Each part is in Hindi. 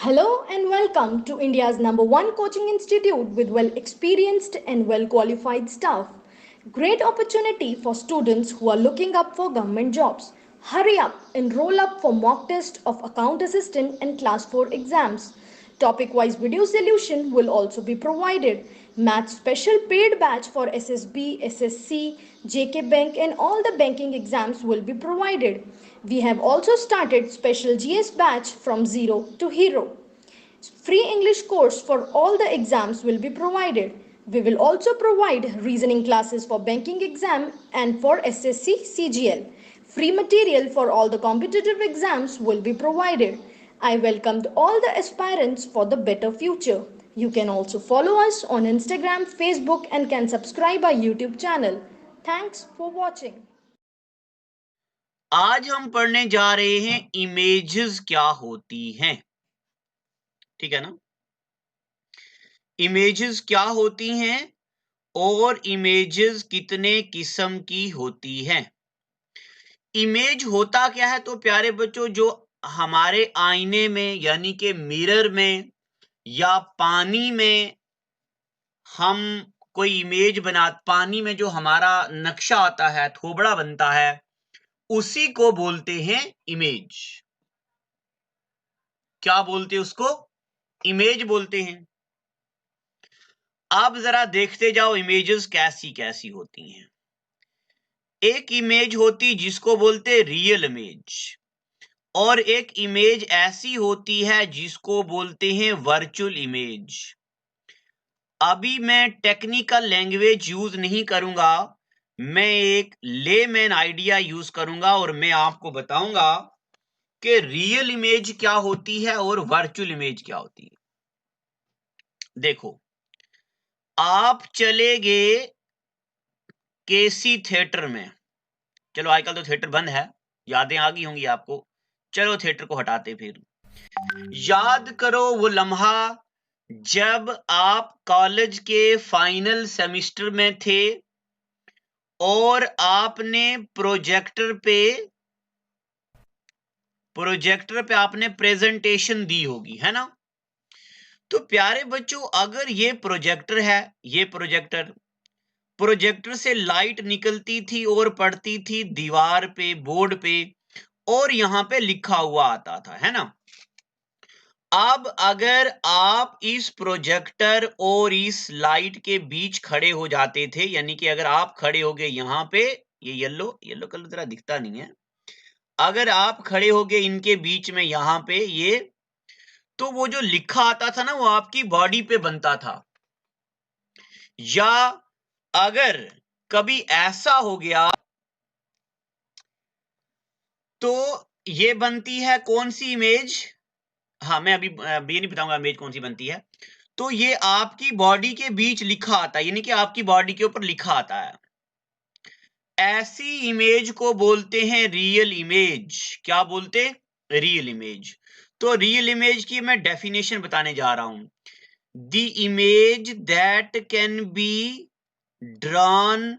Hello and welcome to India's number one coaching institute with well experienced and well qualified staff. Great opportunity for students who are looking up for government jobs. Hurry up and roll up for mock test of account assistant and class 4 exams. Topic wise video solution will also be provided. Math special paid batch for SSB, SSC, JK Bank and all the banking exams will be provided. We have also started special GS batch from zero to hero. Free English course for all the exams will be provided. We will also provide reasoning classes for banking exam and for SSC CGL. Free material for all the competitive exams will be provided. I welcomed all the aspirants for the better future. You can also follow us on Instagram, Facebook and can subscribe our YouTube channel. Thanks for watching. आज हम पढ़ने जा रहे हैं इमेजेस क्या होती हैं। ठीक है ना। इमेजेस क्या होती हैं और इमेजेस कितने किस्म की होती हैं। इमेज होता क्या है तो प्यारे बच्चों, जो हमारे आईने में यानी कि मिरर में या पानी में हम कोई इमेज पानी में जो हमारा नक्शा आता है, थोबड़ा बनता है, उसी को बोलते हैं इमेज। क्या बोलते हैं उसको? इमेज बोलते हैं। अब जरा देखते जाओ इमेजेस कैसी कैसी होती हैं। एक इमेज होती जिसको बोलते रियल इमेज, और एक इमेज ऐसी होती है जिसको बोलते हैं वर्चुअल इमेज। अभी मैं टेक्निकल लैंग्वेज यूज नहीं करूंगा, मैं एक लेमैन आइडिया यूज करूंगा और मैं आपको बताऊंगा कि रियल इमेज क्या होती है और वर्चुअल इमेज क्या होती है। देखो, आप चले गए केसी थिएटर में। चलो आजकल तो थिएटर बंद है, यादें आ गई होंगी आपको। चलो थिएटर को हटाते, फिर याद करो वो लम्हा जब आप कॉलेज के फाइनल सेमेस्टर में थे और आपने प्रोजेक्टर पे आपने प्रेजेंटेशन दी होगी, है ना। तो प्यारे बच्चों, अगर ये प्रोजेक्टर है, ये प्रोजेक्टर से लाइट निकलती थी और पड़ती थी दीवार पे, बोर्ड पे, और यहां पे लिखा हुआ आता था, है ना। अब अगर आप इस प्रोजेक्टर और इस लाइट के बीच खड़े हो जाते थे, यानी कि अगर आप खड़े हो गए यहां पे, ये येलो कलर जरा दिखता नहीं है, अगर आप खड़े हो गए इनके बीच में यहां पे ये, तो वो जो लिखा आता था ना, वो आपकी बॉडी पे बनता था। या अगर कभी ऐसा हो गया तो ये बनती है कौन सी इमेज? हाँ, मैं अभी ये नहीं बताऊंगा इमेज कौन सी बनती है। तो ये आपकी बॉडी के बीच लिखा आता है, यानी कि आपकी बॉडी के ऊपर लिखा आता है। ऐसी इमेज को बोलते हैं रियल इमेज। क्या बोलते? Real image. तो रियल इमेज की मैं डेफिनेशन बताने जा रहा हूं। The image that can be drawn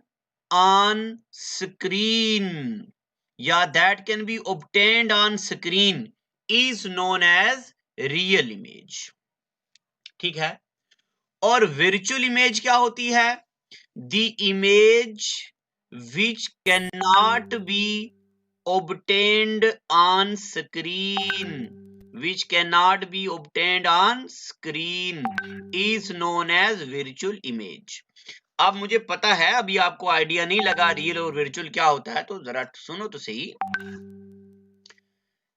on screen या that can be obtained on screen is known as real image. ठीक है। और वर्चुअल इमेज क्या होती है? The image which can not be obtained on screen, which cannot be obtained on screen is known as virtual image। अब मुझे पता है अभी आपको आइडिया नहीं लगा रियल और वर्चुअल क्या होता है, तो जरा सुनो तो सही।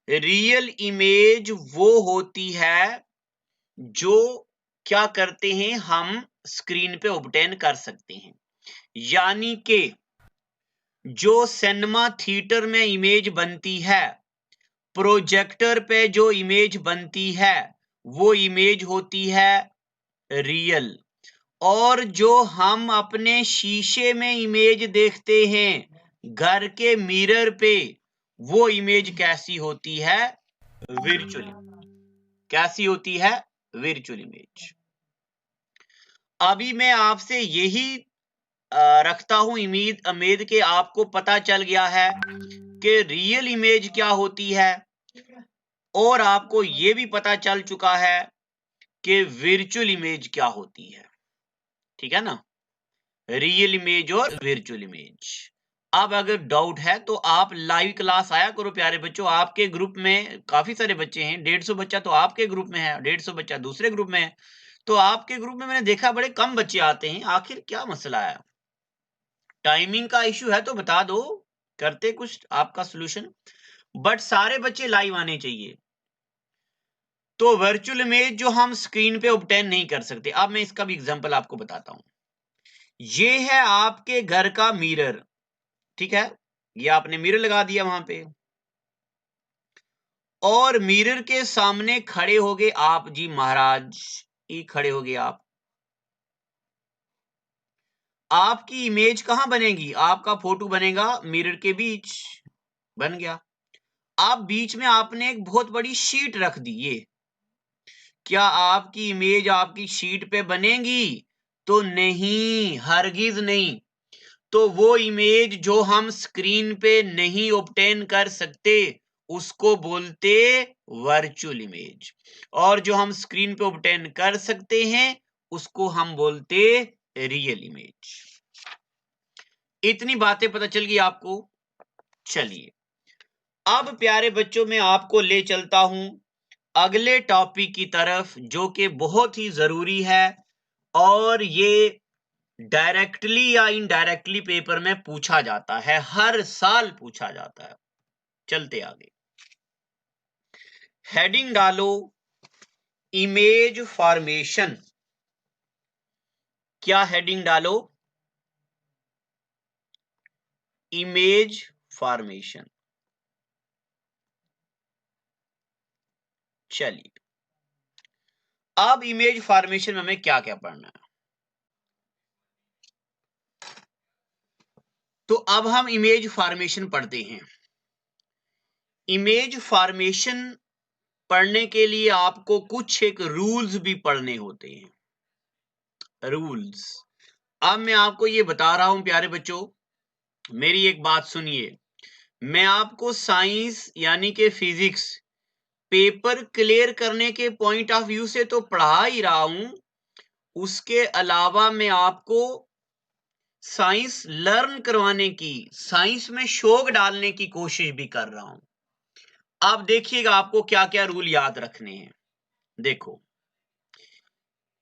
रियल इमेज वो होती है जो क्या करते हैं, हम स्क्रीन पे ऑब्टेन कर सकते हैं। यानी कि जो सिनेमा थिएटर में इमेज बनती है, प्रोजेक्टर पे जो इमेज बनती है, वो इमेज होती है रियल। और जो हम अपने शीशे में इमेज देखते हैं घर के मिरर पे, वो इमेज कैसी होती है? वर्चुअल। कैसी होती है? Virtual image. अभी मैं आपसे यही रखता हूं उम्मीद के आपको पता चल गया है कि रियल इमेज क्या होती है और आपको ये भी पता चल चुका है कि वर्चुअल इमेज क्या होती है, ठीक है ना, रियल इमेज और वर्चुअल इमेज। अब अगर डाउट है तो आप लाइव क्लास आया करो प्यारे बच्चों। आपके ग्रुप में काफी सारे बच्चे हैं, 150 बच्चा तो आपके ग्रुप में है, 150 बच्चा दूसरे ग्रुप में है। तो आपके ग्रुप में मैंने देखा बड़े कम बच्चे आते हैं, आखिर क्या मसला है? टाइमिंग का इश्यू है तो बता दो, करते कुछ आपका सोल्यूशन, बट सारे बच्चे लाइव आने चाहिए। तो वर्चुअल इमेज जो हम स्क्रीन पे ऑब्टेन नहीं कर सकते, अब मैं इसका भी एग्जांपल आपको बताता हूं। ये है आपके घर का मिरर, ठीक है, ये आपने मिरर लगा दिया वहां पे, और मिरर के सामने खड़े हो गए आप जी महाराज, ये खड़े हो गए आप। आपकी इमेज कहां बनेगी? आपका फोटो बनेगा मिरर के बीच, बन गया। आप बीच में आपने एक बहुत बड़ी शीट रख दी, ये क्या आपकी इमेज आपकी शीट पे बनेगी? तो नहीं, हरगिज नहीं। तो वो इमेज जो हम स्क्रीन पे नहीं ऑब्टेन कर सकते उसको बोलते वर्चुअल इमेज, और जो हम स्क्रीन पे ऑब्टेन कर सकते हैं उसको हम बोलते रियल इमेज। इतनी बातें पता चल गई आपको? चलिए अब प्यारे बच्चों मैं आपको ले चलता हूं अगले टॉपिक की तरफ, जो कि बहुत ही जरूरी है और ये डायरेक्टली या इनडायरेक्टली पेपर में पूछा जाता है, हर साल पूछा जाता है। चलते आगे, हेडिंग डालो इमेज फॉर्मेशन। क्या हेडिंग डालो? Image formation. चलिए अब इमेज फॉर्मेशन में हमें क्या क्या पढ़ना है, तो अब हम इमेज फॉर्मेशन पढ़ते हैं। इमेज फॉर्मेशन पढ़ने के लिए आपको कुछ एक रूल्स भी पढ़ने होते हैं, रूल्स। अब मैं आपको ये बता रहा हूं प्यारे बच्चों, मेरी एक बात सुनिए। मैं आपको साइंस यानी कि फिजिक्स पेपर क्लियर करने के पॉइंट ऑफ व्यू से तो पढ़ा ही रहा हूं, उसके अलावा मैं आपको साइंस लर्न करवाने की, साइंस में शौक डालने की कोशिश भी कर रहा हूं। आप देखिएगा आपको क्या क्या रूल याद रखने हैं। देखो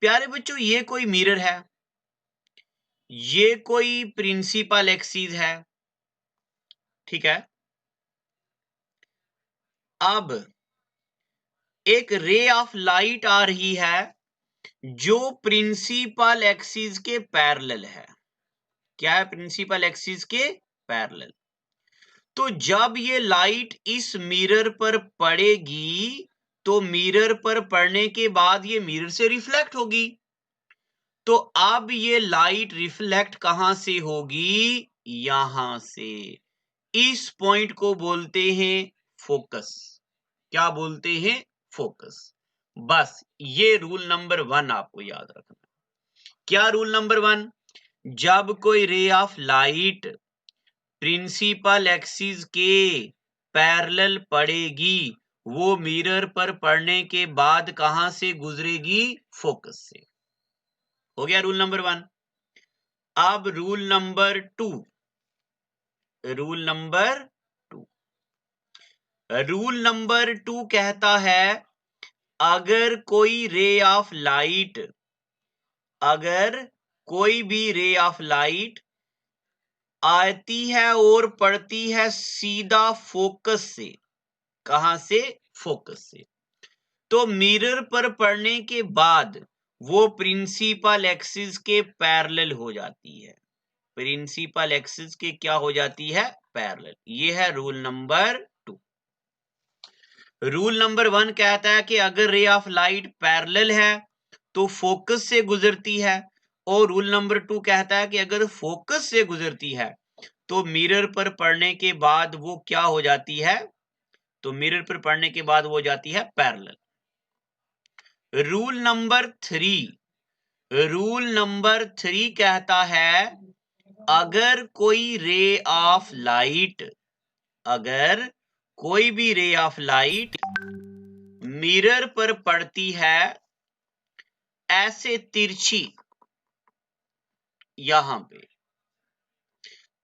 प्यारे बच्चों, ये कोई मिरर है, ये कोई प्रिंसिपल एक्सिस है, ठीक है। अब एक रे ऑफ लाइट आ रही है जो प्रिंसिपल एक्सिस के पैरेलल है। क्या है? प्रिंसिपल एक्सिस के पैरेलल। तो जब ये लाइट इस मिरर पर पड़ेगी तो मिरर पर पड़ने के बाद ये मिरर से रिफ्लेक्ट होगी। तो अब ये लाइट रिफ्लेक्ट कहां से होगी? यहां से। इस पॉइंट को बोलते हैं फोकस। क्या बोलते हैं? फोकस। बस ये रूल नंबर 1 आपको याद रखना। क्या रूल नंबर 1? जब कोई ray of light principal axis के पैरेलल पड़ेगी वो मिरर पर पड़ने के बाद कहां से गुजरेगी? फोकस से। हो गया रूल नंबर 1। अब rule number 2, rule number 2, rule number 2 कहता है अगर कोई रे ऑफ लाइट, अगर कोई भी रे ऑफ लाइट आती है और पड़ती है सीधा फोकस से। कहां से? फोकस से। तो मिरर पर पड़ने के बाद वो प्रिंसिपल एक्सिस के पैरेलल हो जाती है। प्रिंसिपल एक्सिस के क्या हो जाती है? पैरेलल। ये है रूल नंबर 2। रूल नंबर 1 कहता है कि अगर रे ऑफ लाइट पैरेलल है तो फोकस से गुजरती है, और रूल नंबर 2 कहता है कि अगर फोकस से गुजरती है तो मिरर पर पड़ने के बाद वो क्या हो जाती है? तो मिरर पर पड़ने के बाद वो हो जाती है parallel. Rule number 3, rule number 3 कहता है अगर कोई रे ऑफ लाइट, अगर कोई भी रे ऑफ लाइट मिरर पर पड़ती है ऐसे तिरछी यहां पे,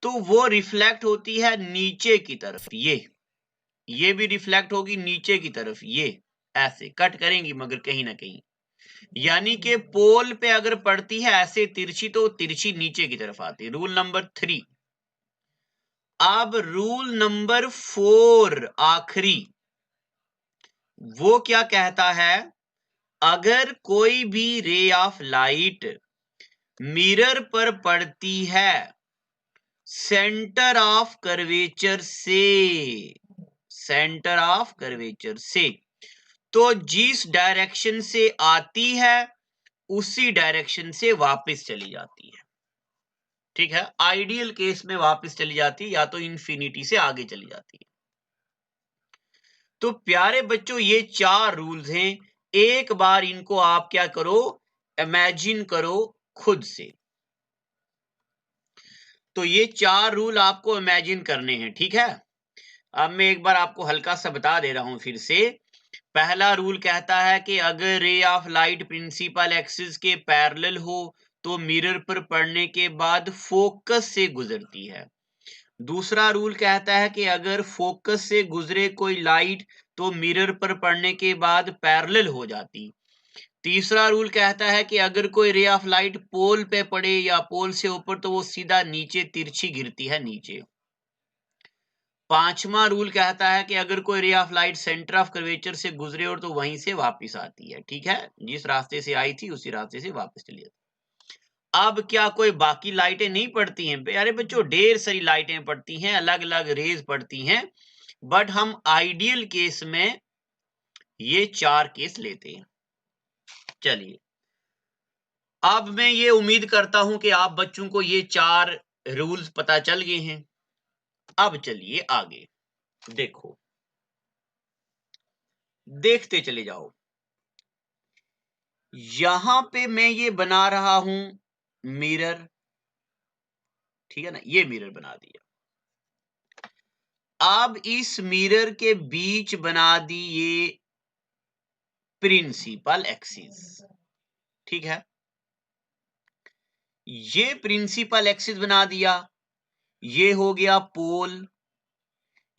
तो वो रिफ्लेक्ट होती है नीचे की तरफ, ये भी रिफ्लेक्ट होगी नीचे की तरफ, ये ऐसे कट करेंगी मगर कहीं ना कहीं, यानी कि पोल पे अगर पड़ती है ऐसे तिरछी तो तिरछी नीचे की तरफ आती है। Rule number 3। अब रूल नंबर 4 आखिरी, वो क्या कहता है, अगर कोई भी रे ऑफ लाइट मिरर पर पड़ती है सेंटर ऑफ कर्वेचर से, तो जिस डायरेक्शन से आती है उसी डायरेक्शन से वापस चली जाती है। ठीक है, आइडियल केस में वापस चली जाती है या तो इन्फिनिटी से आगे चली जाती है। तो प्यारे बच्चों, ये 4 रूल्स हैं, एक बार इनको आप क्या करो, इमेजिन करो खुद से। तो ये 4 रूल आपको इमेजिन करने हैं, ठीक है। अब मैं एक बार आपको हल्का सा बता दे रहा हूं फिर से। पहला रूल कहता है कि अगर ray of light principal axis के पैरेलल हो तो मिरर पर पड़ने के बाद फोकस से गुजरती है। दूसरा रूल कहता है कि अगर फोकस से गुजरे कोई लाइट तो मिरर पर पड़ने के बाद पैरेलल हो जाती। तीसरा रूल कहता है कि अगर कोई रे ऑफ लाइट पोल पे पड़े या पोल से ऊपर तो वो सीधा नीचे तिरछी गिरती है नीचे। पांचवा रूल कहता है कि अगर कोई ray of light centre of curvature से गुजरे और तो वहीं से वापस आती है। ठीक है, जिस रास्ते से आई थी उसी रास्ते से वापस चली जाती। अब क्या कोई बाकी लाइटें नहीं पड़ती हैं? अरे बच्चों, ढेर सारी लाइटें पड़ती हैं, अलग अलग रेज पड़ती हैं, बट हम आइडियल केस में ये 4 केस लेते हैं। चलिए, अब मैं ये उम्मीद करता हूं कि आप बच्चों को ये 4 रूल्स पता चल गए हैं। अब चलिए आगे देखो, देखते चले जाओ। यहां पे मैं ये बना रहा हूं मिरर, ठीक है ना, ये मिरर बना दिया। अब इस मिरर के बीच बना दी ये प्रिंसिपल एक्सिस, ठीक है। ये प्रिंसिपल एक्सिस बना दिया, ये हो गया पोल,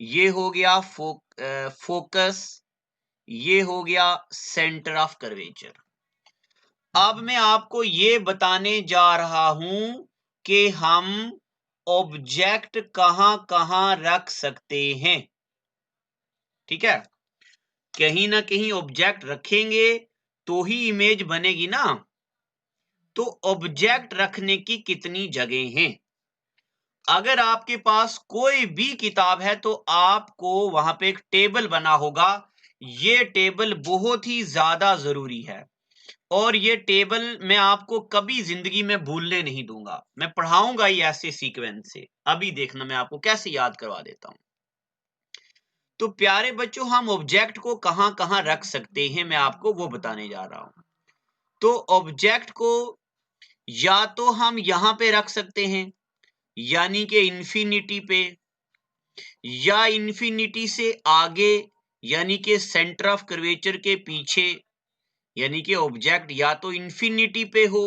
ये हो गया फोकस, ये हो गया सेंटर ऑफ कर्वेचर। अब मैं आपको ये बताने जा रहा हूं कि हम ऑब्जेक्ट कहां कहां रख सकते हैं। ठीक है, कहीं ना कहीं ऑब्जेक्ट रखेंगे तो ही इमेज बनेगी ना। तो ऑब्जेक्ट रखने की कितनी जगह हैं? अगर आपके पास कोई भी किताब है तो आपको वहां पे एक टेबल बना होगा। ये टेबल बहुत ही ज्यादा जरूरी है और ये टेबल मैं आपको कभी जिंदगी में भूलने नहीं दूंगा। मैं पढ़ाऊंगा ही ऐसे सीक्वेंस से। अभी देखना मैं आपको कैसे याद करवा देता हूं। तो प्यारे बच्चों, हम ऑब्जेक्ट को कहां कहां रख सकते हैं मैं आपको वो बताने जा रहा हूं। तो ऑब्जेक्ट को या तो हम यहां पे रख सकते हैं, यानी कि इंफिनिटी पे, या इंफिनिटी से आगे यानी कि सेंटर ऑफ कर्वेचर के पीछे, यानी कि ऑब्जेक्ट या तो इंफिनिटी पे हो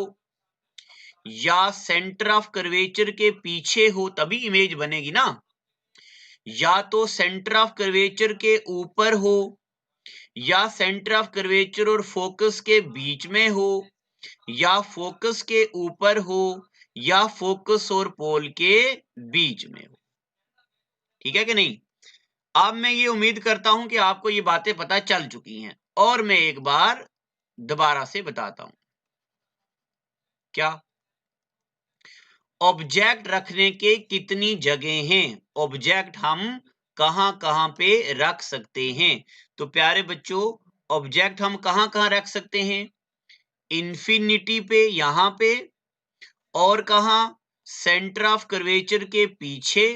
या सेंटर ऑफ कर्वेचर के पीछे हो, तभी इमेज बनेगी ना। या तो सेंटर ऑफ कर्वेचर के ऊपर हो या सेंटर ऑफ कर्वेचर और फोकस के बीच में हो या फोकस के ऊपर हो या फोकस और पोल के बीच में हो। ठीक है कि नहीं? अब मैं ये उम्मीद करता हूं कि आपको ये बातें पता चल चुकी हैं और मैं एक बार दोबारा से बताता हूं। क्या ऑब्जेक्ट रखने के कितनी जगह हैं? ऑब्जेक्ट हम कहां कहां पे रख सकते हैं? तो प्यारे बच्चों, ऑब्जेक्ट हम कहां कहां रख सकते हैं? इंफिनिटी पे, यहां पे, और कहां? सेंटर ऑफ कर्वेचर के पीछे,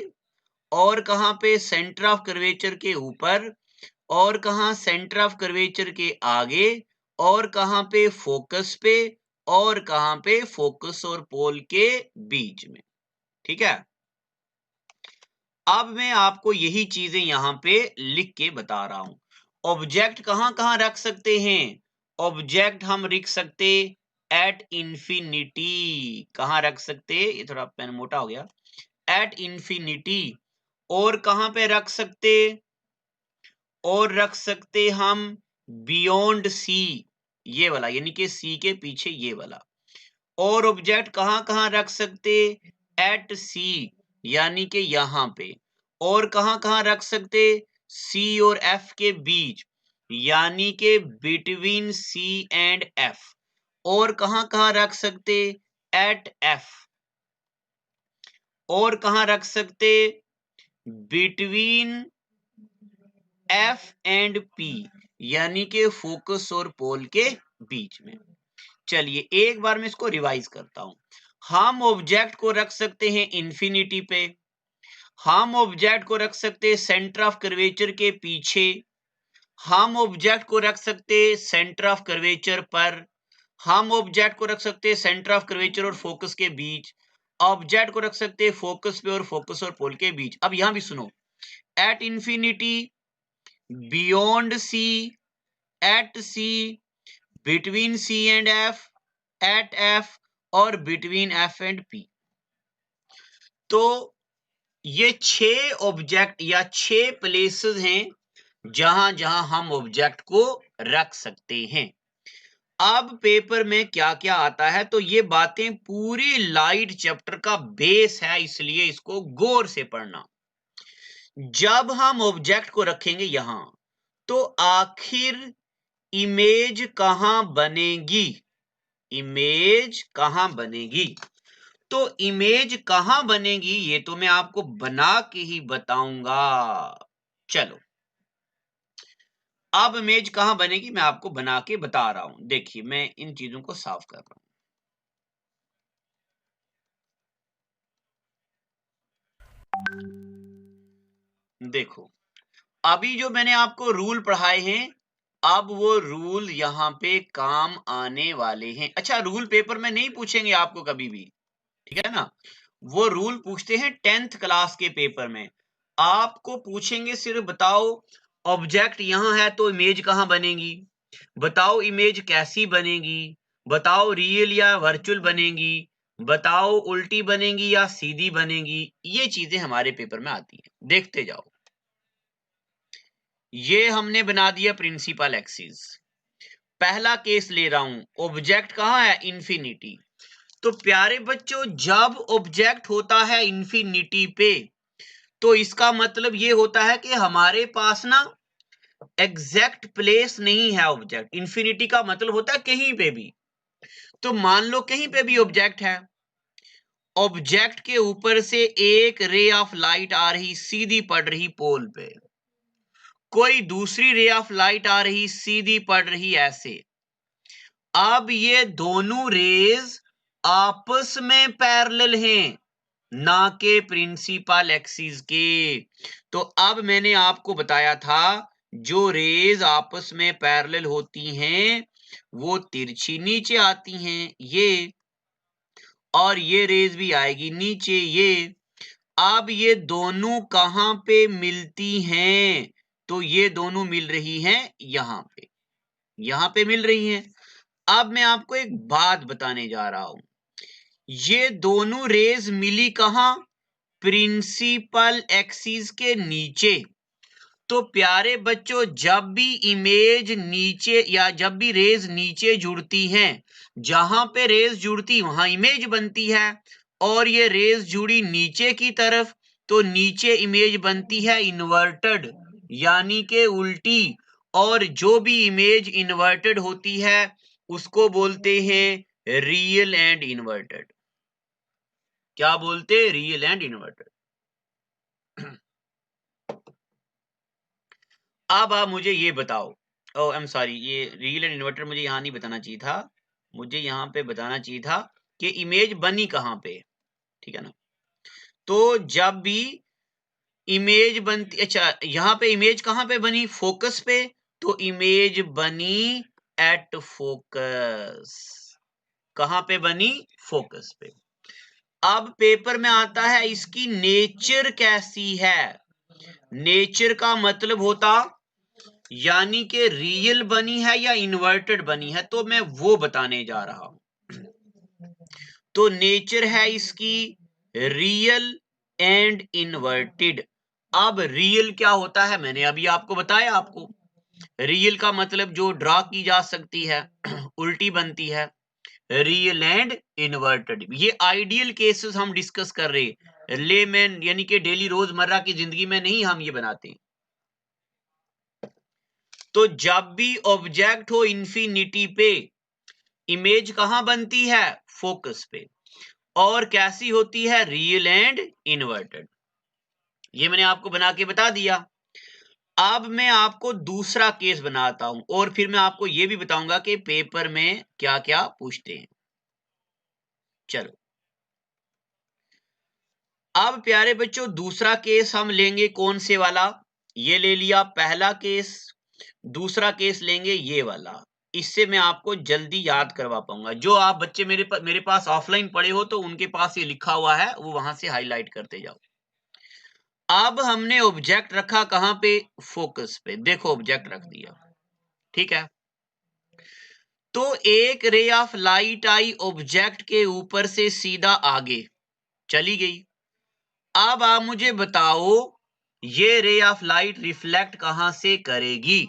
और कहां पे? सेंटर ऑफ कर्वेचर के ऊपर, और कहां? सेंटर ऑफ कर्वेचर के आगे, और कहां पे? फोकस पे, और कहां पे? फोकस और पोल के बीच में। ठीक है, अब मैं आपको यही चीजें यहां पे लिख के बता रहा हूं। ऑब्जेक्ट कहां कहां रख सकते हैं? ऑब्जेक्ट हम रख सकते एट इंफिनिटी। कहां रख सकते? ये थोड़ा पेन मोटा हो गया। At infinity. और कहां पे रख सकते? और रख सकते हम बियॉन्ड सी, ये वाला, यानी कि सी के पीछे ये वाला। और ऑब्जेक्ट कहां कहां रख सकते? एट सी, यानी कि यहां पे। और कहां कहां रख सकते? सी और एफ के बीच, यानी कि बिटवीन सी एंड एफ। और कहां कहां रख सकते? At F. और कहां रख सकते? बिटवीन एफ एंड पी, यानी कि फोकस और पोल के बीच में। चलिए एक बार मैं इसको रिवाइज करता हूं। हम ऑब्जेक्ट को रख सकते हैं इंफिनिटी पे, हम ऑब्जेक्ट को रख सकते हैं सेंटर ऑफ कर्वेचर के पीछे, हम ऑब्जेक्ट को रख सकते हैं सेंटर ऑफ कर्वेचर पर, हम ऑब्जेक्ट को रख सकते हैं सेंटर ऑफ कर्वेचर और फोकस के बीच, ऑब्जेक्ट को रख सकते हैं फोकस पे और फोकस और पोल के बीच। अब यहां भी सुनो, at infinity, beyond C, at C, between C and F, at F और बिटवीन एफ एंड पी। तो ये 6 ऑब्जेक्ट या 6 प्लेसेस हैं जहां जहां हम ऑब्जेक्ट को रख सकते हैं। अब पेपर में क्या क्या आता है, तो ये बातें पूरी लाइट चैप्टर का बेस है, इसलिए इसको गौर से पढ़ना। जब हम ऑब्जेक्ट को रखेंगे यहां, तो आखिर इमेज कहां बनेगी? इमेज कहां बनेगी? तो इमेज कहां बनेगी ये तो मैं आपको बना के ही बताऊंगा। चलो, अब इमेज कहां बनेगी मैं आपको बना के बता रहा हूं। देखिए मैं इन चीजों को साफ कर रहा हूं। देखो, अभी जो मैंने आपको रूल पढ़ाए हैं, अब वो रूल यहां पे काम आने वाले हैं। अच्छा, रूल पेपर में नहीं पूछेंगे आपको कभी भी, ठीक है ना? वो रूल पूछते हैं 10th क्लास के पेपर में। आपको पूछेंगे सिर्फ बताओ ऑब्जेक्ट यहां है तो इमेज कहां बनेगी, बताओ इमेज कैसी बनेगी, बताओ रियल या वर्चुअल बनेगी, बताओ उल्टी बनेगी या सीधी बनेगी। ये चीजें हमारे पेपर में आती हैं, देखते जाओ। ये हमने बना दिया प्रिंसिपल एक्सिस। पहला केस ले रहा हूं, ऑब्जेक्ट कहां है? इंफिनिटी। तो प्यारे बच्चों, जब ऑब्जेक्ट होता है इंफिनिटी पे, तो इसका मतलब ये होता है कि हमारे पास ना एग्जैक्ट प्लेस नहीं है ऑब्जेक्ट। इंफिनिटी का मतलब होता है कहीं पे भी। तो मान लो कहीं पे भी ऑब्जेक्ट है, ऑब्जेक्ट के ऊपर से एक रे ऑफ लाइट आ रही, सीधी पड़ रही पोल पे, कोई दूसरी रे ऑफ लाइट आ रही, सीधी पड़ रही, ऐसे। अब ये दोनों रेज आपस में पैरेलल हैं, ना के प्रिंसिपल एक्सिस के। तो अब मैंने आपको बताया था, जो रेज आपस में पैरेलल होती हैं वो तिरछी नीचे आती हैं, ये, और ये रेज भी आएगी नीचे, ये। अब ये दोनों कहां पे मिलती हैं? तो ये दोनों मिल रही हैं यहां पे मिल रही हैं। अब मैं आपको एक बात बताने जा रहा हूं, ये दोनों रेज मिली कहां? प्रिंसिपल एक्सिस के नीचे। तो प्यारे बच्चों, जब भी इमेज नीचे या जब भी रेज नीचे जुड़ती हैं, जहां पे रेज जुड़ती वहां इमेज बनती है, और ये रेज जुड़ी नीचे की तरफ, तो नीचे इमेज बनती है इन्वर्टेड, यानी कि उल्टी। और जो भी इमेज इन्वर्टेड होती है उसको बोलते हैं रियल एंड इन्वर्टेड। क्या बोलते? Real and inverted. अब आप मुझे ये बताओ, ओ आई एम सॉरी, ये रियल एंड इन्वर्टर मुझे यहाँ नहीं बताना चाहिए था, मुझे यहाँ पे बताना चाहिए था कि इमेज बनी कहाँ पे, ठीक है ना? तो जब भी इमेज बनती, अच्छा यहाँ पे इमेज कहाँ पे बनी? फोकस पे। तो इमेज बनी एट फोकस। कहाँ पे बनी? फोकस पे। अब पेपर में आता है इसकी नेचर कैसी है। नेचर का मतलब होता यानी कि रियल बनी है या इन्वर्टेड बनी है, तो मैं वो बताने जा रहा हूं। तो नेचर है इसकी रियल एंड इन्वर्टेड। अब रियल क्या होता है, मैंने अभी आपको बताया। आपको रियल का मतलब जो ड्रा की जा सकती है, उल्टी बनती है। रियल एंड इन्वर्टेड, ये आइडियल केसेस हम डिस्कस कर रहे हैं, लेमैन यानी कि डेली रोजमर्रा की जिंदगी में नहीं हम ये बनाते। तो जब भी ऑब्जेक्ट हो इंफिनिटी पे, इमेज कहां बनती है, फोकस पे, और कैसी होती है, रियल एंड इन्वर्टेड। ये मैंने आपको बना के बता दिया। अब मैं आपको दूसरा केस बनाता हूं और फिर मैं आपको यह भी बताऊंगा कि पेपर में क्या क्या पूछते हैं। चलो, अब प्यारे बच्चों दूसरा केस हम लेंगे, कौन से वाला, ये ले लिया पहला केस। दूसरा केस लेंगे ये वाला, इससे मैं आपको जल्दी याद करवा पाऊंगा। जो आप बच्चे मेरे पास ऑफलाइन पढ़े हो तो उनके पास ये लिखा हुआ है, वो वहां से हाईलाइट करते जाओ। अब हमने ऑब्जेक्ट रखा कहां पे, फोकस पे। देखो ऑब्जेक्ट रख दिया, ठीक है। तो एक ray of light I object के ऊपर से सीधा आगे चली गई। अब आप मुझे बताओ ये रे ऑफ लाइट रिफ्लेक्ट कहां से करेगी।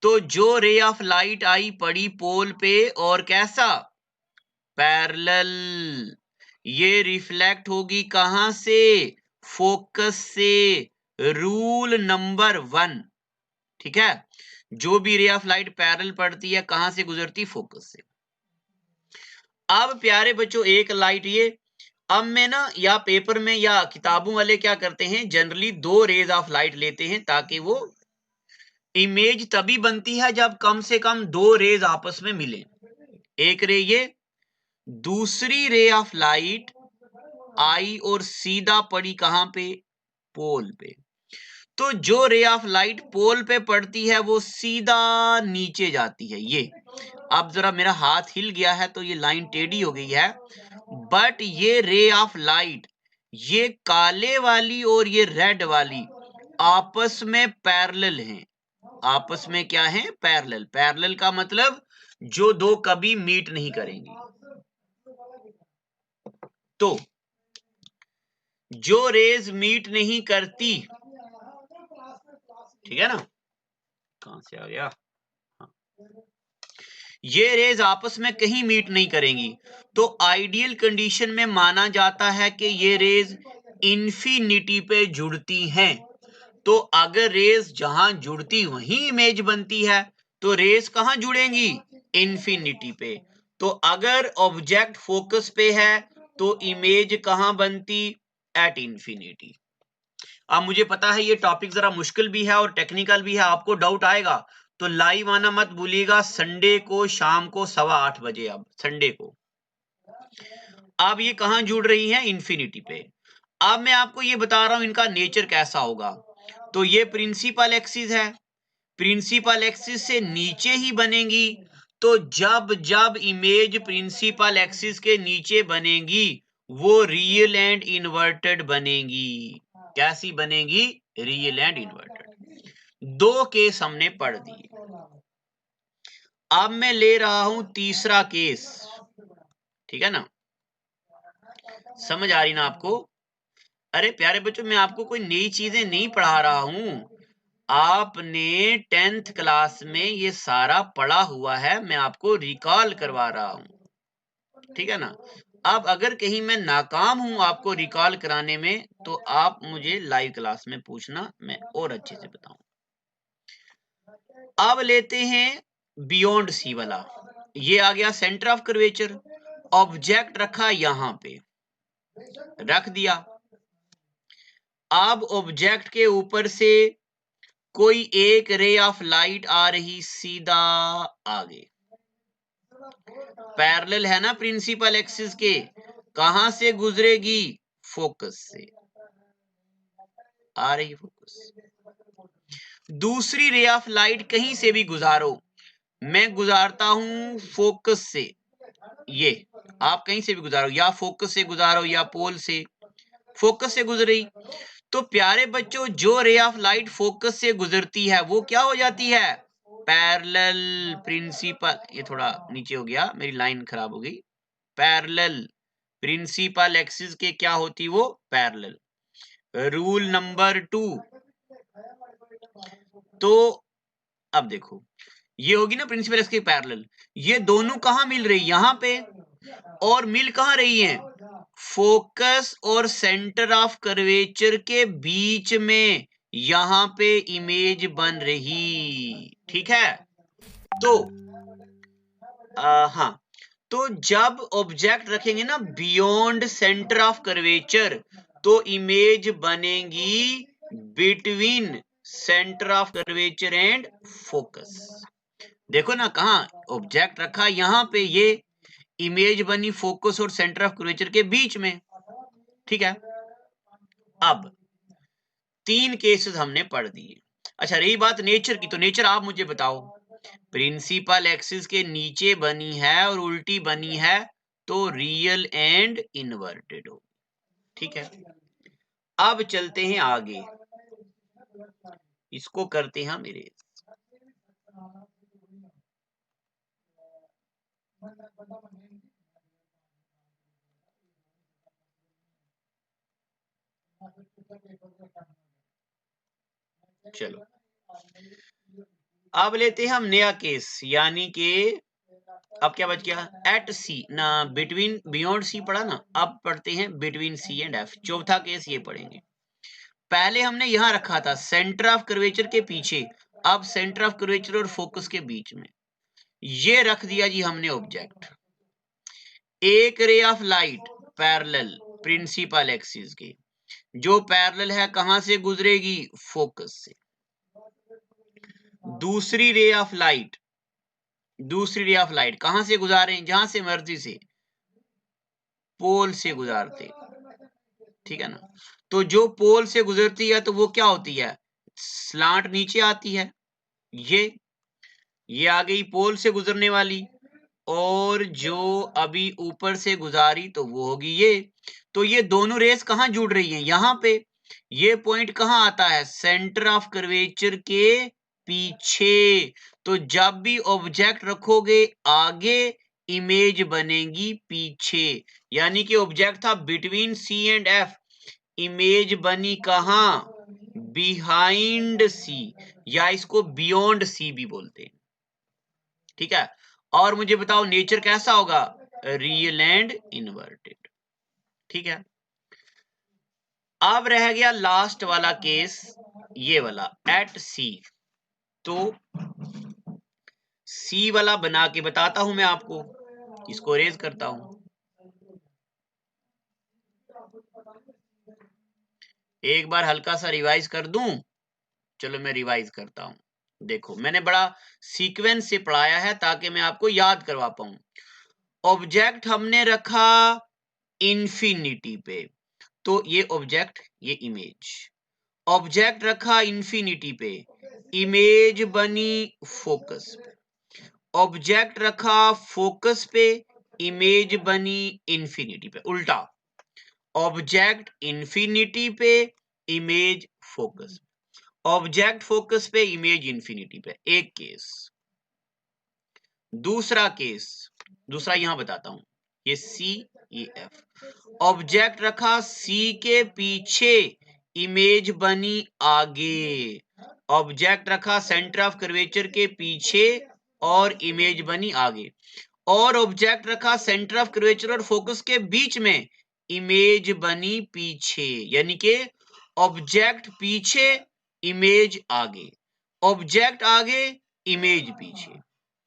तो जो रे ऑफ लाइट आई पड़ी पोल पे, और कैसा, पैरेलल। ये रिफ्लेक्ट होगी कहां से, फोकस से। रूल नंबर 1, ठीक है। जो भी रे ऑफ लाइट पैरेलल पड़ती है कहां से गुजरती, फोकस से। अब प्यारे बच्चों एक लाइट ये, अब मैं ना या पेपर में या किताबों वाले क्या करते हैं, जनरली 2 रेज ऑफ लाइट लेते हैं, ताकि वो इमेज तभी बनती है जब कम से कम 2 रेज आपस में मिले। एक रे ये, दूसरी रे ऑफ लाइट आई और सीधा पड़ी कहां पे, पोल पे। तो जो रे ऑफ लाइट पोल पे पड़ती है वो सीधा नीचे जाती है। ये अब जरा मेरा हाथ हिल गया है तो ये लाइन टेढ़ी हो गई है, बट ये रे ऑफ लाइट, ये काले वाली और ये रेड वाली आपस में पैरेलल हैं। आपस में क्या है, पैरेलल। पैरेलल का मतलब जो दो कभी मीट नहीं करेंगी। तो जो रेज मीट नहीं करती, ठीक है ना, कहां से आ गया, हाँ। ये रेज आपस में कहीं मीट नहीं करेंगी, तो आइडियल कंडीशन में माना जाता है कि ये रेज इंफिनिटी पे जुड़ती हैं। तो अगर रेज जहां जुड़ती वहीं इमेज बनती है, तो रेज कहां जुड़ेंगी, इंफिनिटी पे। तो अगर ऑब्जेक्ट फोकस पे है तो इमेज कहां बनती, एट इंफिनिटी। अब मुझे पता है ये टॉपिक जरा मुश्किल भी है और टेक्निकल भी है, आपको डाउट आएगा, तो लाइव आना मत भूलिएगा संडे को शाम को 8:15 बजे। अब संडे को अब ये कहां जुड़ रही हैं, इंफिनिटी पे। अब मैं आपको ये बता रहा हूं इनका नेचर कैसा होगा। तो ये प्रिंसिपल एक्सिस है, प्रिंसिपल एक्सिस से नीचे ही बनेगी। तो जब जब इमेज प्रिंसिपल एक्सिस के नीचे बनेगी वो रियल एंड इन्वर्टेड बनेगी। कैसी बनेगी, रियल एंड इन्वर्टेड। 2 केस हमने पढ़ दिए। अब मैं ले रहा हूं तीसरा केस, ठीक है ना, समझ आ रही ना आपको। अरे प्यारे बच्चों मैं आपको कोई नई चीजें नहीं पढ़ा रहा हूं, आपने 10th क्लास में ये सारा पढ़ा हुआ है, मैं आपको रिकॉल करवा रहा हूं, ठीक है ना। अब अगर कहीं मैं नाकाम हूं आपको रिकॉल कराने में, तो आप मुझे लाइव क्लास में पूछना, मैं और अच्छे से बताऊं। अब लेते हैं बियॉन्ड सी वाला। ये आ गया सेंटर ऑफ कर्वेचर, ऑब्जेक्ट रखा यहां पे, रख दिया। अब ऑब्जेक्ट के ऊपर से कोई एक रे ऑफ लाइट आ रही सीधा आगे, पैरेलल है ना प्रिंसिपल एक्सिस के, कहां से गुजरेगी, फोकस से, आ रही फोकस। दूसरी रे ऑफ लाइट कहीं से भी गुजारो, मैं गुजारता हूं फोकस से, ये आप कहीं से भी गुजारो, या फोकस से गुजारो या पोल से, फोकस से गुजरी। तो प्यारे बच्चों, जो रे ऑफ लाइट फोकस से गुजरती है वो क्या हो जाती है? Parallel principal. ये थोड़ा नीचे हो गया, मेरी लाइन खराब हो गई। पैरेलल प्रिंसिपल एक्सिस के क्या होती वो? पैरेलल। Rule number 2। तो अब देखो, ये होगी ना प्रिंसिपल एक्सिस के पैरेलल, ये दोनों कहां मिल रही? यहां पे। और मिल कहां रही है? फोकस और सेंटर ऑफ कर्वेचर के बीच में, यहां पे इमेज बन रही। ठीक है। तो हाँ, तो जब ऑब्जेक्ट रखेंगे ना बियॉन्ड सेंटर ऑफ कर्वेचर, तो इमेज बनेगी between centre of curvature and focus. देखो ना, कहा ऑब्जेक्ट रखा यहां पे, ये इमेज बनी फोकस और सेंटर ऑफ कर्वेचर के बीच में। ठीक है। अब 3 केसेस हमने पढ़ दिए। अच्छा, रही बात नेचर की, तो नेचर आप मुझे बताओ। प्रिंसिपल एक्सिस के नीचे बनी है और उल्टी बनी है, तो रियल एंड इनवर्टेड हो। ठीक है। अब चलते हैं आगे, इसको करते हैं मेरे। चलो, अब लेते हैं हम नया केस, यानी कि अब क्या बच गया? एट सी ना, बिटवीन बियॉन्ड सी पढ़ा ना, अब पढ़ते हैं बिटवीन सी एंड एफ। चौथा केस ये पढ़ेंगे। पहले हमने यहां रखा था सेंटर ऑफ कर्वेचर के पीछे, अब सेंटर ऑफ कर्वेचर और फोकस के बीच में ये रख दिया जी हमने ऑब्जेक्ट। एक ray of light parallel principal axis के, जो पैरेलल है कहां से गुजरेगी? फोकस से। दूसरी रे ऑफ लाइट कहां से गुजारे? जहां से मर्जी से, पोल से गुजारते। ठीक है ना। तो जो पोल से गुजरती है तो वो क्या होती है? स्लांट नीचे आती है। ये आ गई पोल से गुजरने वाली, और जो अभी ऊपर से गुजारी तो वो होगी ये। तो ये दोनों रेस कहां जुड़ रही हैं? यहां पे। ये पॉइंट कहां आता है? सेंटर ऑफ कर्वेचर के पीछे। तो जब भी ऑब्जेक्ट रखोगे आगे, इमेज बनेगी पीछे। यानी कि ऑब्जेक्ट था between C and F, image बनी कहां? बिहाइंड सी, या इसको बियॉन्ड सी भी बोलते हैं। ठीक है। और मुझे बताओ नेचर कैसा होगा? Real and inverted. ठीक है। अब रह गया लास्ट वाला केस, ये वाला एट सी। तो सी वाला बना के बताता हूं मैं आपको, इसको रेज करता हूं। एक बार हल्का सा रिवाइज कर दूं। चलो मैं रिवाइज करता हूं। देखो, मैंने बड़ा सीक्वेंस से पढ़ाया है ताकि मैं आपको याद करवा पाऊं। ऑब्जेक्ट हमने रखा इंफिनिटी पे, तो ये ऑब्जेक्ट, ये इमेज। ऑब्जेक्ट रखा इंफिनिटी पे, इमेज बनी फोकस पे। ऑब्जेक्ट रखा फोकस पे, इमेज बनी इंफिनिटी पे। उल्टा, ऑब्जेक्ट इंफिनिटी पे, इमेज फोकस। ऑब्जेक्ट फोकस पे, इमेज इंफिनिटी पे। एक केस। दूसरा केस, दूसरा यहां बताता हूं। ये सी, ये एफ। ऑब्जेक्ट रखा सी के पीछे, इमेज बनी आगे। ऑब्जेक्ट रखा सेंटर ऑफ कर्वेचर के पीछे और इमेज बनी आगे। और ऑब्जेक्ट रखा सेंटर ऑफ कर्वेचर और फोकस के बीच में, इमेज बनी पीछे। यानी कि ऑब्जेक्ट पीछे, इमेज आगे। ऑब्जेक्ट आगे, इमेज पीछे।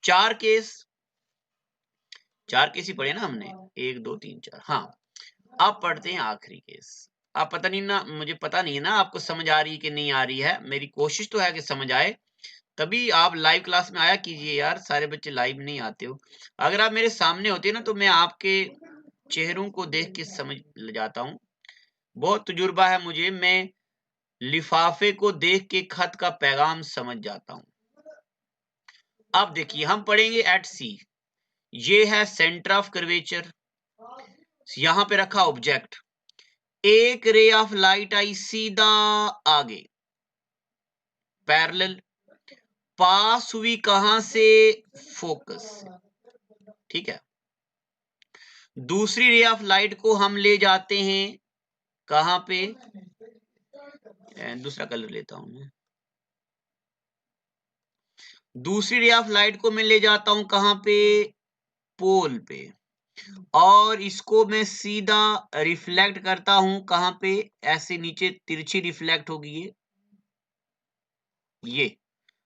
चार केस ही पढ़े ना हमने, 1 2 3 4। हाँ, अब पढ़ते हैं आखिरी केस। आप पता नहीं ना, मुझे पता नहीं है ना आपको समझ आ रही है कि नहीं आ रही है। मेरी कोशिश तो है कि समझ आए, तभी आप लाइव क्लास में आया कीजिए यार। सारे बच्चे लाइव नहीं आते हो। अगर आप मेरे सामने होते ना तो मैं आपके चेहरों को देख के समझ जाता हूँ। बहुत तजुर्बा है मुझे, मैं लिफाफे को देख के खत का पैगाम समझ जाता हूँ। अब देखिए, हम पढ़ेंगे एट सी। ये है सेंटर ऑफ कर्वेचर, यहां पे रखा ऑब्जेक्ट। एक रे ऑफ लाइट आई सीधा आगे पैरेलल, पास हुई कहां से? फोकस से, ठीक है। दूसरी रे ऑफ लाइट को हम ले जाते हैं कहां पे? दूसरा कलर लेता हूं मैं। दूसरी रे ऑफ लाइट को मैं ले जाता हूं कहां पे? पोल पे, और इसको मैं सीधा रिफ्लेक्ट करता हूं कहां पे? ऐसे नीचे तिरछी रिफ्लेक्ट होगी ये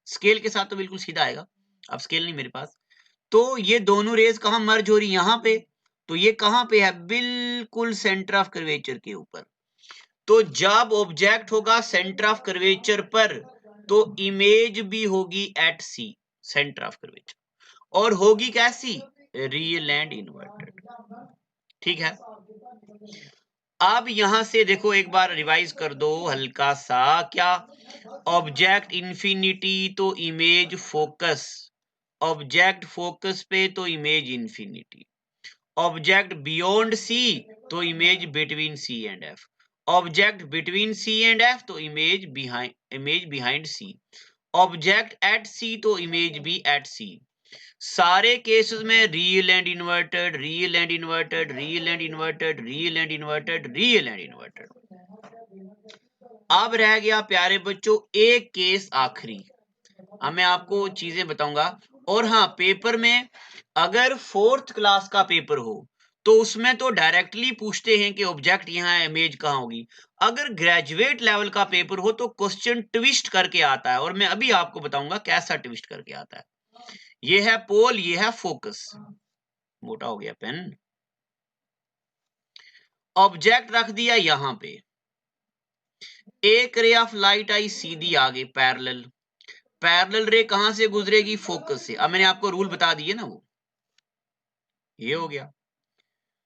स्केल के साथ तो बिल्कुल सीधा आएगा, अब स्केल नहीं मेरे पास। तो ये दोनों रेज कहां मर्ज हो रही? यहां पे। तो ये कहां पे है? बिल्कुल सेंटर ऑफ कर्वेचर के ऊपर। तो जब ऑब्जेक्ट होगा सेंटर ऑफ कर्वेचर पर, तो इमेज भी होगी at C, centre of curvature, और होगी कैसी? रियल एंड इन्वर्टेड, ठीक है। अब यहां से देखो एक बार रिवाइज कर दो हल्का सा, क्या? ऑब्जेक्ट इंफिनिटी तो इमेज फोकस, ऑब्जेक्ट फोकस पे तो image infinity, object beyond C तो image between C and F, object between C and F तो image behind C, object at C तो इमेज भी एट सी। सारे केसेस में real and inverted, real and inverted, real and inverted, real and inverted, real and inverted. अब रह गया प्यारे बच्चों एक केस आखिरी। अब मैं आपको चीजें बताऊंगा। और हाँ, पेपर में अगर 4th क्लास का पेपर हो तो उसमें तो डायरेक्टली पूछते हैं कि ऑब्जेक्ट यहाँ है, इमेज कहाँ होगी। अगर ग्रेजुएट लेवल का पेपर हो तो क्वेश्चन ट्विस्ट करके आता है, और मैं अभी आपको बताऊंगा कैसा ट्विस्ट करके आता है। ये है पोल, ये है फोकस। मोटा हो गया पेन। ऑब्जेक्ट रख दिया यहां पे, एक रे ऑफ लाइट आई सीधी आगे पैरेलल, पैरेलल रे कहां से गुजरेगी? फोकस से। अब मैंने आपको रूल बता दिए ना, वो ये हो गया।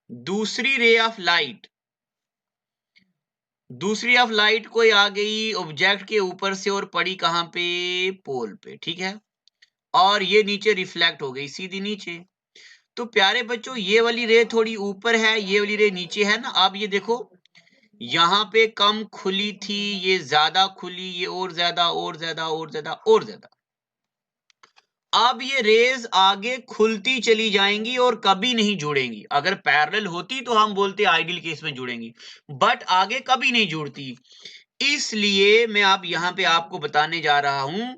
दूसरी रे ऑफ लाइट, दूसरी ऑफ लाइट कोई आ गई ऑब्जेक्ट के ऊपर से और पड़ी कहां पे? पोल पे, ठीक है। और ये नीचे रिफ्लेक्ट हो गई सीधी नीचे। तो प्यारे बच्चों ये वाली रे थोड़ी ऊपर है, ये वाली रे नीचे है ना। अब ये देखो यहां पे कम खुली थी, ये ज्यादा खुली, ये और ज्यादा और ज्यादा और ज्यादा और ज्यादा। अब ये रेज आगे खुलती चली जाएंगी और कभी नहीं जुड़ेंगी। अगर पैरेलल होती तो हम बोलते आइडियल केस में जुड़ेंगी, बट आगे कभी नहीं जुड़ती। इसलिए मैं अब यहां पे आपको बताने जा रहा हूं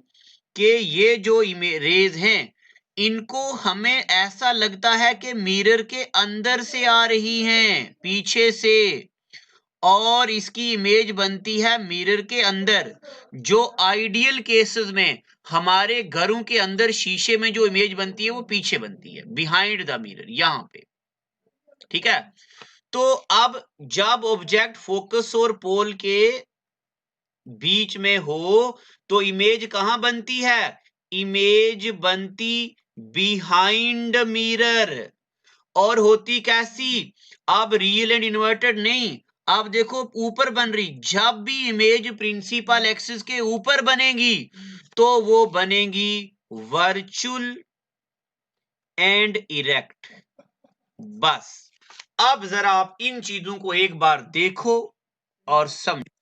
कि ये जो रेज हैं, इनको हमें ऐसा लगता है कि मिरर के अंदर से आ रही हैं, पीछे से, और इसकी इमेज बनती है मिरर के अंदर। जो आइडियल केसेस में हमारे घरों के अंदर शीशे में जो इमेज बनती है वो पीछे बनती है, बिहाइंड द मिरर, यहां पे, ठीक है। तो अब जब ऑब्जेक्ट फोकस और पोल के बीच में हो तो इमेज कहां बनती है? इमेज बनती बिहाइंड मिरर, और होती कैसी? अब रियल एंड इन्वर्टेड नहीं, अब देखो ऊपर बन रही। जब भी इमेज प्रिंसिपल एक्सिस के ऊपर बनेगी तो वो बनेगी वर्चुअल एंड इरेक्ट। बस अब जरा आप इन चीजों को एक बार देखो और समझो।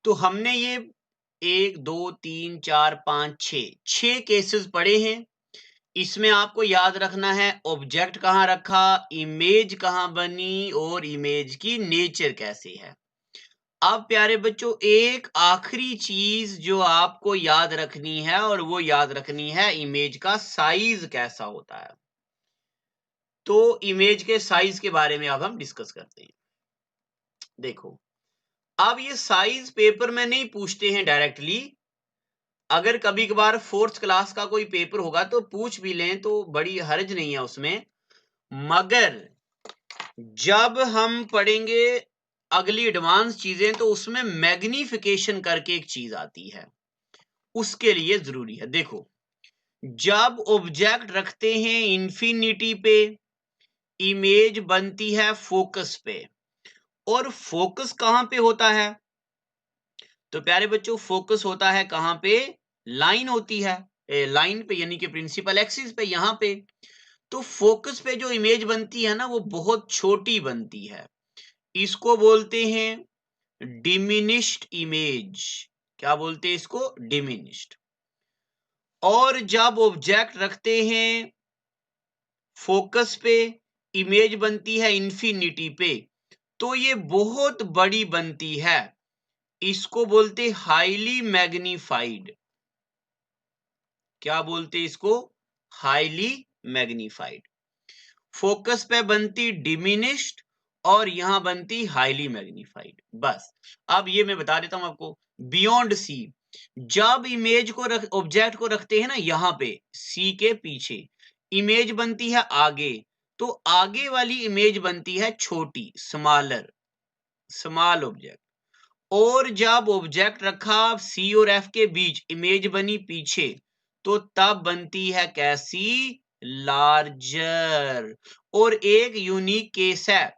तो हमने ये 1 2 3 4 5 6 केसेस पढ़े हैं। इसमें आपको याद रखना है ऑब्जेक्ट कहां रखा, इमेज कहां बनी, और इमेज की नेचर कैसी है। अब प्यारे बच्चों एक आखिरी चीज जो आपको याद रखनी है, और वो याद रखनी है इमेज का साइज कैसा होता है। तो इमेज के साइज के बारे में अब हम डिस्कस करते हैं। देखो अब ये साइज पेपर में नहीं पूछते हैं डायरेक्टली। अगर कभी कभार 4th क्लास का कोई पेपर होगा तो पूछ भी लें तो बड़ी हर्ज नहीं है उसमें। मगर जब हम पढ़ेंगे अगली एडवांस चीजें तो उसमें मैग्निफिकेशन करके एक चीज आती है, उसके लिए जरूरी है। देखो जब ऑब्जेक्ट रखते हैं इंफिनिटी पे, इमेज बनती है फोकस पे, और फोकस कहां पे होता है? तो प्यारे बच्चों फोकस होता है कहां पे? लाइन होती है, लाइन पे, यानी कि प्रिंसिपल एक्सिस पे, यहां पे। तो फोकस पे जो इमेज बनती है ना वो बहुत छोटी बनती है, इसको बोलते हैं डिमिनिश्ड इमेज। क्या बोलते हैं इसको? डिमिनिश्ड। और जब ऑब्जेक्ट रखते हैं फोकस पे, इमेज बनती है इन्फिनिटी पे, तो ये बहुत बड़ी बनती है, इसको बोलते हाईली मैग्नीफाइड। क्या बोलते इसको? Highly magnified. फोकस पे बनती डिमिनिश्ड और यहां बनती हाईली मैग्नीफाइड। बस अब ये मैं बता देता हूं आपको। बियॉन्ड सी, जब इमेज को ऑब्जेक्ट को रखते हैं ना यहां पे सी के पीछे, इमेज बनती है आगे, तो आगे वाली इमेज बनती है छोटी, स्मॉलर, स्मॉल ऑब्जेक्ट। और जब ऑब्जेक्ट रखा सी और एफ के बीच, इमेज बनी पीछे, तो तब बनती है कैसी? लार्जर। और एक यूनिक केस है,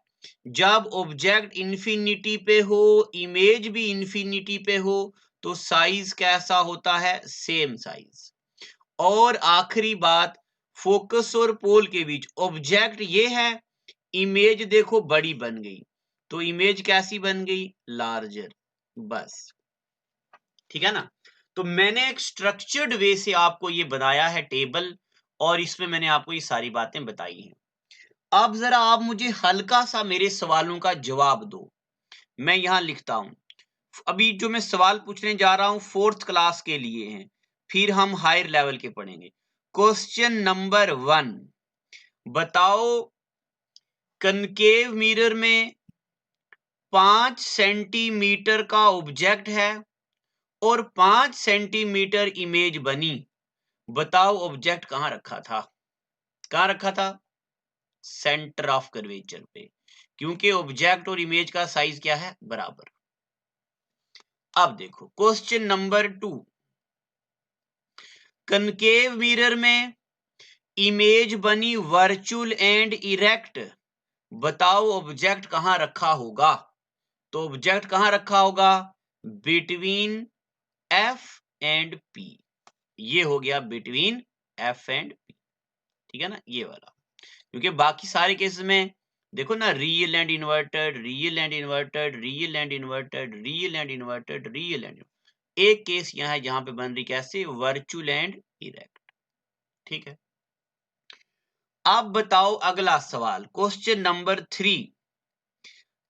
जब ऑब्जेक्ट इंफिनिटी पे हो, इमेज भी इंफिनिटी पे हो, तो साइज कैसा होता है? Same size. और आखिरी बात, फोकस और पोल के बीच ऑब्जेक्ट ये है, इमेज देखो बड़ी बन गई, तो इमेज कैसी बन गई? लार्जर। बस ठीक है ना। तो मैंने एक स्ट्रक्चर्ड वे से आपको ये बनाया है टेबल, और इसमें मैंने आपको ये सारी बातें बताई हैं। अब जरा आप मुझे हल्का सा मेरे सवालों का जवाब दो। मैं यहां लिखता हूं, अभी जो मैं सवाल पूछने जा रहा हूं 4th क्लास के लिए हैं, फिर हम हायर लेवल के पढ़ेंगे। क्वेश्चन नंबर 1, बताओ कनकेव मिरर में 5 सेंटीमीटर का ऑब्जेक्ट है और 5 सेंटीमीटर इमेज बनी। बताओ ऑब्जेक्ट कहां रखा था? कहां रखा था? सेंटर ऑफ कर्वेचर पे, क्योंकि ऑब्जेक्ट और इमेज का साइज क्या है? बराबर। अब देखो क्वेश्चन नंबर 2, कनकेव मिरर में इमेज बनी वर्चुअल एंड इरेक्ट। बताओ ऑब्जेक्ट कहां रखा होगा? तो ऑब्जेक्ट कहां रखा होगा? Between F and P. ये हो गया बिटवीन एफ एंड पी, ठीक है ना, ये वाला। क्योंकि बाकी सारे केसेस में देखो ना, real and inverted, real and inverted, real and inverted, real and inverted, real and, एक केस यहां है जहां पे बन रही कैसे? Virtual and erect. ठीक है। अब बताओ अगला सवाल, क्वेश्चन नंबर 3,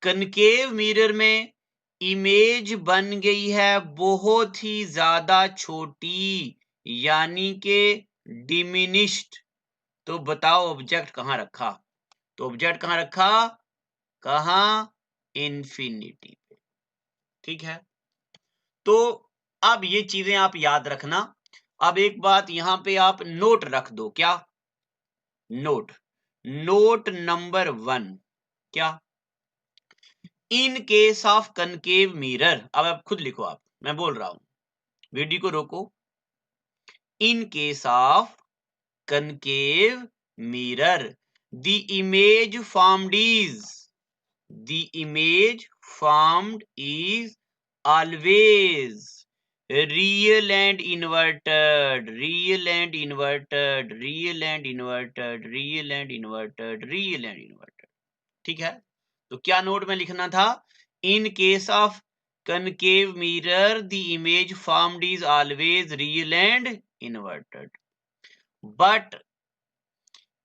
कनकेव मिरर में इमेज बन गई है बहुत ही ज्यादा छोटी, यानी कि डिमिनिश्ड। तो बताओ ऑब्जेक्ट कहां रखा? तो ऑब्जेक्ट कहां रखा? कहां? इंफिनिटी पे। ठीक है। तो अब ये चीजें आप याद रखना। अब एक बात यहां पे आप नोट रख दो। क्या नोट? नोट नंबर 1, क्या? In case of concave mirror, अब आप खुद लिखो, आप, मैं बोल रहा हूं, वीडियो को रोको। In case of concave mirror, the image formed is always real and inverted, real and inverted, real and inverted, real and inverted, real and inverted। ठीक है। तो क्या नोट में लिखना था? In case of concave mirror the image formed is always real and inverted, but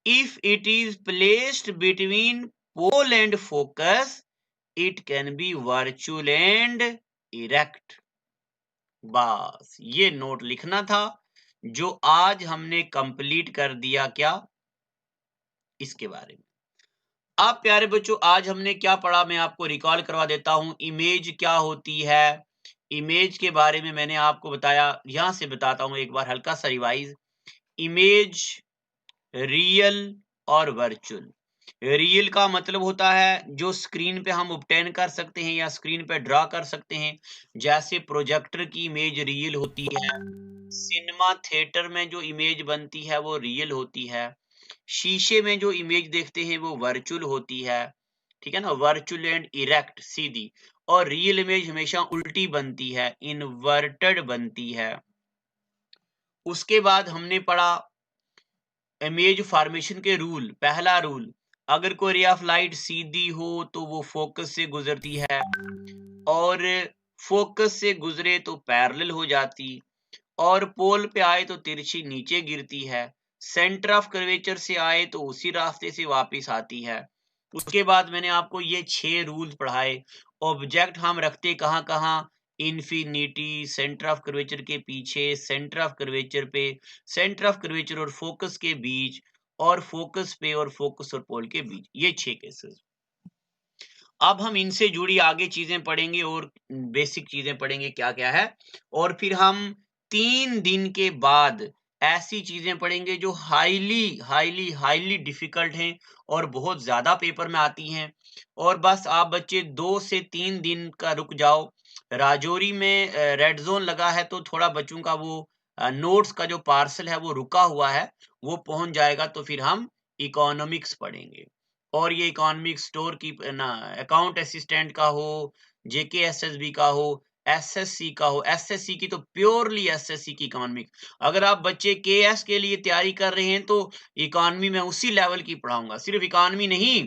if it is placed between pole and focus, it can be virtual and erect। बस ये नोट लिखना था, जो आज हमने कंप्लीट कर दिया। क्या? इसके बारे में। अब प्यारे बच्चों, आज हमने क्या पढ़ा मैं आपको रिकॉल करवा देता हूं। इमेज क्या होती है, इमेज के बारे में मैंने आपको बताया। यहां से बताता हूं एक बार हल्का सा रिवाइज। इमेज रियल और वर्चुअल। रियल का मतलब होता है जो स्क्रीन पे हम ऑब्टेन कर सकते हैं या स्क्रीन पे ड्रा कर सकते हैं, जैसे प्रोजेक्टर की इमेज रियल होती है, सिनेमा थिएटर में जो इमेज बनती है वो रियल होती है, शीशे में जो इमेज देखते हैं वो वर्चुअल होती है। ठीक है ना, वर्चुअल एंड इरेक्ट, सीधी। और रियल इमेज हमेशा उल्टी बनती है, इन्वर्टेड बनती है। उसके बाद हमने पढ़ा इमेज फॉर्मेशन के रूल। पहला रूल, अगर कोई रे ऑफ लाइट सीधी हो तो वो फोकस से गुजरती है, और फोकस से गुजरे तो पैरेलल हो जाती, और पोल पे आए तो तिरछी नीचे गिरती है, सेंटर ऑफ कर्वेचर से आए तो उसी रास्ते से वापस आती है। उसके बाद मैंने आपको ये 6 रूल्स पढ़ाए। ऑब्जेक्ट हम रखते कहाँ कहाँ, इन्फिनिटी, सेंटर ऑफ कर्वेचर के पीछे, सेंटर ऑफ कर्वेचर पे, सेंटर ऑफ कर्वेचर और फोकस के बीच, और फोकस पे और फोकस और पोल के बीच। ये 6 केसेस। अब हम इनसे जुड़ी आगे चीजें पढ़ेंगे और बेसिक चीजें पढ़ेंगे क्या क्या है, और फिर हम 3 दिन के बाद ऐसी चीजें पढ़ेंगे जो हाईली हाईली हाईली डिफिकल्ट हैं और बहुत ज्यादा पेपर में आती हैं। और बस आप बच्चे 2 से 3 दिन का रुक जाओ। राजौरी में रेड जोन लगा है, तो थोड़ा बच्चों का वो नोट्स का जो पार्सल है वो रुका हुआ है, वो पहुंच जाएगा, तो फिर हम इकोनॉमिक्स पढ़ेंगे। और ये इकोनॉमिक स्टोर की ना अकाउंट असिस्टेंट का हो, जेकेएसएसबी का हो, एसएससी का हो, एसएससी की तो प्योरली एसएससी की इकोनॉमिक। अगर आप बच्चे केएस के लिए तैयारी कर रहे हैं तो इकोनॉमी में उसी लेवल की पढ़ाऊंगा। सिर्फ इकोनॉमी नहीं,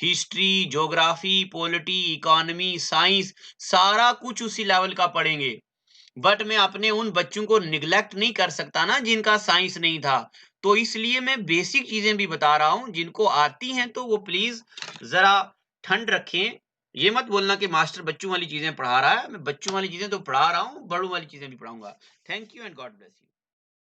history, geography, polity, economy, science, सारा कुछ उसी लेवल का पढ़ेंगे। बट मैं अपने उन बच्चों को निग्लेक्ट नहीं कर सकता ना जिनका साइंस नहीं था, तो इसलिए मैं बेसिक चीजें भी बता रहा हूं। जिनको आती हैं तो वो प्लीज जरा ठंड रखें। ये मत बोलना कि मास्टर बच्चों वाली चीजें पढ़ा रहा है। मैं बच्चों वाली चीजें तो पढ़ा रहा हूं, बड़ों वाली चीजें भी पढ़ाऊंगा। Thank you and God bless you.